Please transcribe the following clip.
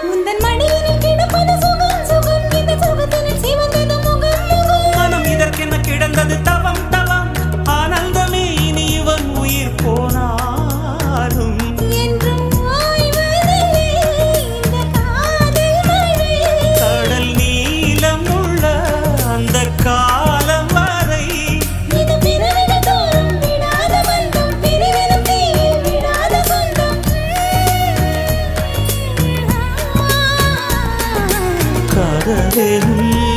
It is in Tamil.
உந்தன் மடியினில் கிடப்பது சுகம் சுகம் இந்த சுகத்தினில் சிவந்தது முகம் முகம் மனம் இதற்கென்ன கிடந்தது தவம் தவம் ஆனந்தமே இனி இவன் உயிர் போனாலும் என்றும் ஓய்வதில்லை இந்த காதல் மழை கடல் நீளம் உள்ள அந்த காலம் வரை இது பிறவிகள் தோறும் விடாத பந்தம் பிரிவினும் தீயில் விடாத சொந்தம் காதலும்